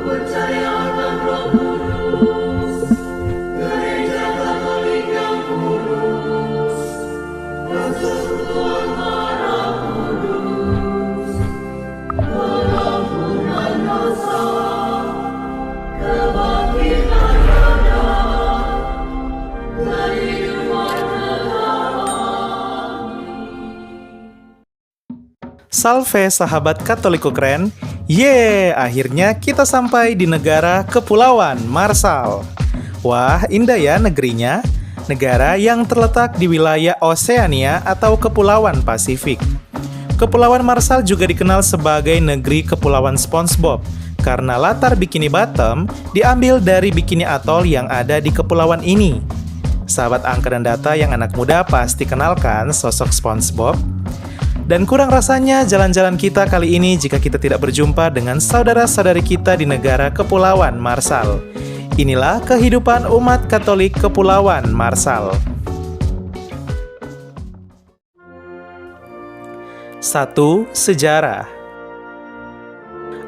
percaya akan Roh Kudus, Gereja Katolik yang kudus, persekutuan darah kudus, pengampunan dosa, kebangkitan badan, dan hidup kekal. Salve sahabat Katoliku keren. Akhirnya kita sampai di negara Kepulauan Marshall. Wah, indah ya negerinya. Negara yang terletak di wilayah Oseania atau Kepulauan Pasifik. Kepulauan Marshall juga dikenal sebagai negeri Kepulauan SpongeBob karena latar Bikini Bottom diambil dari Bikini Atoll yang ada di kepulauan ini. Sahabat angka dan data yang anak muda pasti kenalkan sosok SpongeBob. Dan kurang rasanya jalan-jalan kita kali ini jika kita tidak berjumpa dengan saudara-saudari kita di negara Kepulauan Marshall. Inilah kehidupan umat Katolik Kepulauan Marshall. 1. Sejarah.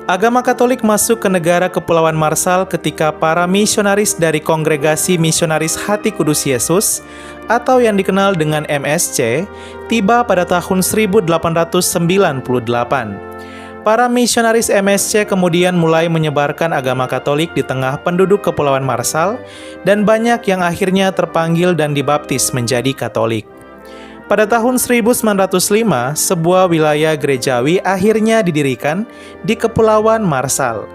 Agama Katolik masuk ke negara Kepulauan Marshall ketika para misionaris dari Kongregasi Misionaris Hati Kudus Yesus atau yang dikenal dengan MSC tiba pada tahun 1898. Para misionaris MSC kemudian mulai menyebarkan agama Katolik di tengah penduduk Kepulauan Marshall dan banyak yang akhirnya terpanggil dan dibaptis menjadi Katolik. Pada tahun 1905, sebuah wilayah gerejawi akhirnya didirikan di Kepulauan Marshall.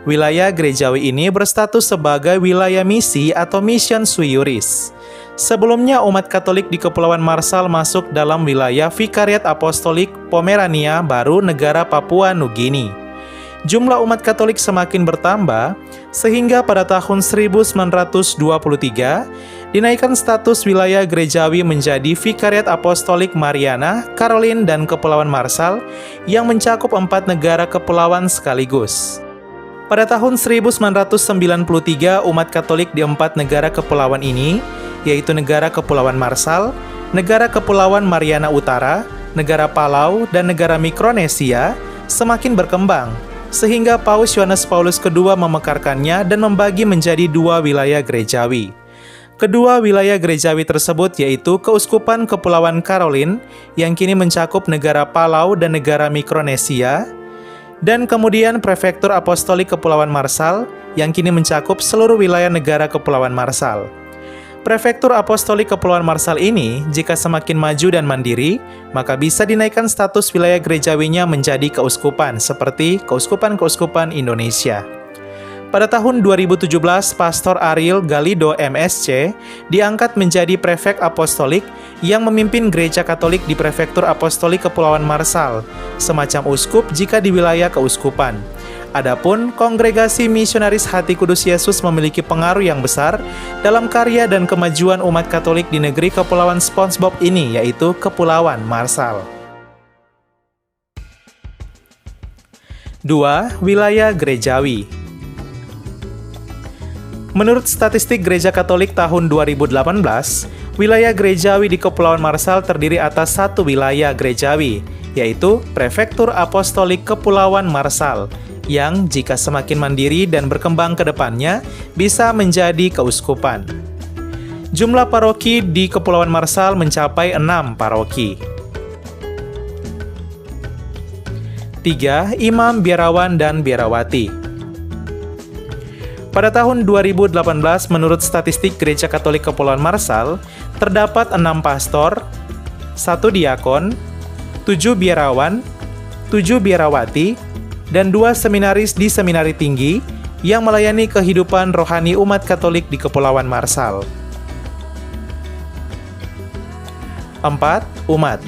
Wilayah gerejawi ini berstatus sebagai wilayah misi atau mission sui iuris. Sebelumnya umat Katolik di Kepulauan Marshall masuk dalam wilayah Vikariat Apostolik Pomerania Baru negara Papua Nugini. Jumlah umat Katolik semakin bertambah sehingga pada tahun 1923 dinaikkan status wilayah gerejawi menjadi Vikariat Apostolik Mariana, Caroline, dan Kepulauan Marshall yang mencakup 4 negara kepulauan sekaligus. Pada tahun 1993 umat Katolik di 4 negara kepulauan ini, yaitu negara Kepulauan Marshall, negara Kepulauan Mariana Utara, negara Palau, dan negara Mikronesia semakin berkembang, sehingga Paus Yohanes Paulus II memekarkannya dan membagi menjadi 2 wilayah gerejawi. Kedua wilayah gerejawi tersebut yaitu Keuskupan Kepulauan Caroline yang kini mencakup negara Palau dan negara Mikronesia, dan kemudian Prefektur Apostolik Kepulauan Marshall yang kini mencakup seluruh wilayah negara Kepulauan Marshall. Prefektur Apostolik Kepulauan Marshall ini, jika semakin maju dan mandiri, maka bisa dinaikkan status wilayah gerejawinya menjadi keuskupan, seperti keuskupan-keuskupan Indonesia. Pada tahun 2017, Pastor Ariel Galido MSC diangkat menjadi prefek apostolik yang memimpin gereja Katolik di Prefektur Apostolik Kepulauan Marshall, semacam uskup jika di wilayah keuskupan. Adapun Kongregasi Misionaris Hati Kudus Yesus memiliki pengaruh yang besar dalam karya dan kemajuan umat Katolik di negeri Kepulauan SpongeBob ini, yaitu Kepulauan Marshall. 2. Wilayah gerejawi. Menurut statistik Gereja Katolik tahun 2018, wilayah gerejawi di Kepulauan Marshall terdiri atas 1 wilayah gerejawi, yaitu Prefektur Apostolik Kepulauan Marshall, yang jika semakin mandiri dan berkembang ke depannya, bisa menjadi keuskupan. Jumlah paroki di Kepulauan Marshall mencapai 6 paroki. 3. Imam, biarawan, dan biarawati. Pada tahun 2018, menurut statistik Gereja Katolik Kepulauan Marshall, terdapat 6 pastor, 1 diakon, 7 biarawan, 7 biarawati, dan 2 seminaris di seminari tinggi yang melayani kehidupan rohani umat Katolik di Kepulauan Marshall. 4. Umat.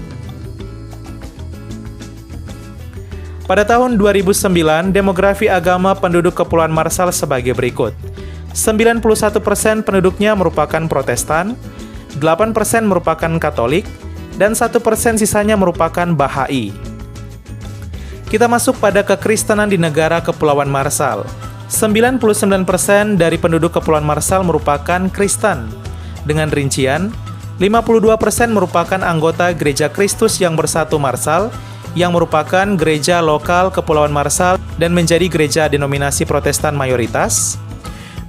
Pada tahun 2009, demografi agama penduduk Kepulauan Marshall sebagai berikut. 91% penduduknya merupakan Protestan, 8% merupakan Katolik, dan 1% sisanya merupakan Bahai. Kita masuk pada kekristenan di negara Kepulauan Marshall. 99% dari penduduk Kepulauan Marshall merupakan Kristen, dengan rincian 52% merupakan anggota Gereja Kristus yang Bersatu Marshall, yang merupakan gereja lokal Kepulauan Marshall dan menjadi gereja denominasi Protestan mayoritas.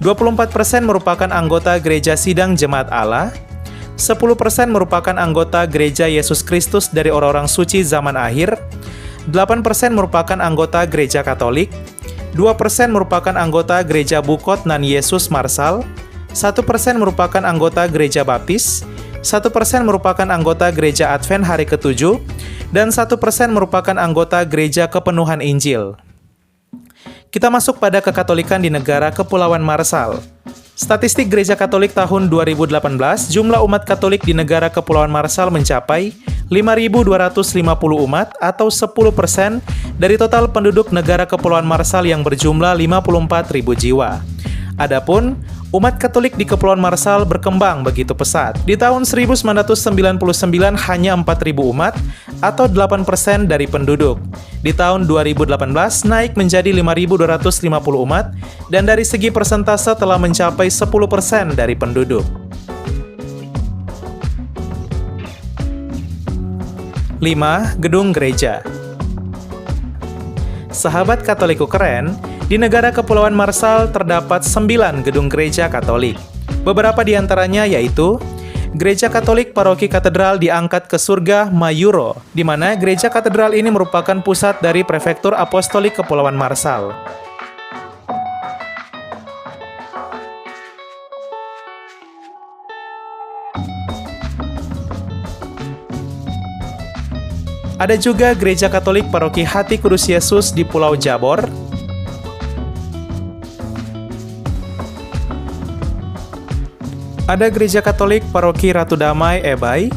24% merupakan anggota Gereja Sidang Jemaat Allah. 10% merupakan anggota Gereja Yesus Kristus dari Orang-orang Suci Zaman Akhir. 8% merupakan anggota Gereja Katolik. 2% merupakan anggota Gereja Bukot Nan Yesus Marsal. 1% merupakan anggota Gereja Baptis. 1% merupakan anggota Gereja Advent Hari ke-7. Dan 1% merupakan anggota Gereja Kepenuhan Injil. Kita masuk pada kekatolikan di negara Kepulauan Marshall. Statistik Gereja Katolik tahun 2018, jumlah umat Katolik di negara Kepulauan Marshall mencapai 5.250 umat atau 10% dari total penduduk negara Kepulauan Marshall yang berjumlah 54.000 jiwa. Adapun umat Katolik di Kepulauan Marshall berkembang begitu pesat. Di tahun 1999 hanya 4.000 umat atau 8% dari penduduk. Di tahun 2018 naik menjadi 5.250 umat dan dari segi persentase telah mencapai 10% dari penduduk. 5. Gedung gereja. Sahabat Katoliku keren, di negara Kepulauan Marshall terdapat 9 gedung gereja Katolik. Beberapa di antaranya yaitu Gereja Katolik Paroki Katedral diangkat ke surga Mayuro, di mana gereja katedral ini merupakan pusat dari Prefektur Apostolik Kepulauan Marshall. Ada juga Gereja Katolik Paroki Hati Kudus Yesus di Pulau Jabor. Ada Gereja Katolik Paroki Ratu Damai Ebay.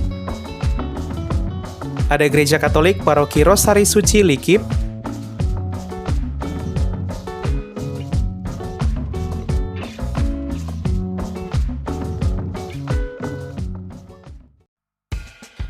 Ada Gereja Katolik Paroki Rosari Suci Likip.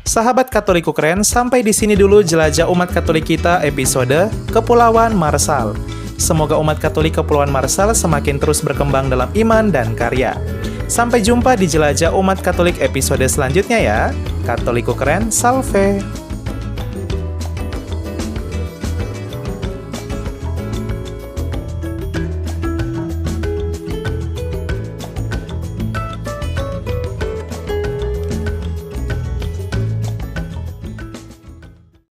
Sahabat Katoliku keren, sampai di sini dulu jelajah umat Katolik kita episode Kepulauan Marshall. Semoga umat Katolik Kepulauan Marshall semakin terus berkembang dalam iman dan karya. Sampai jumpa di jelajah umat Katolik episode selanjutnya ya. Katoliku keren, salve!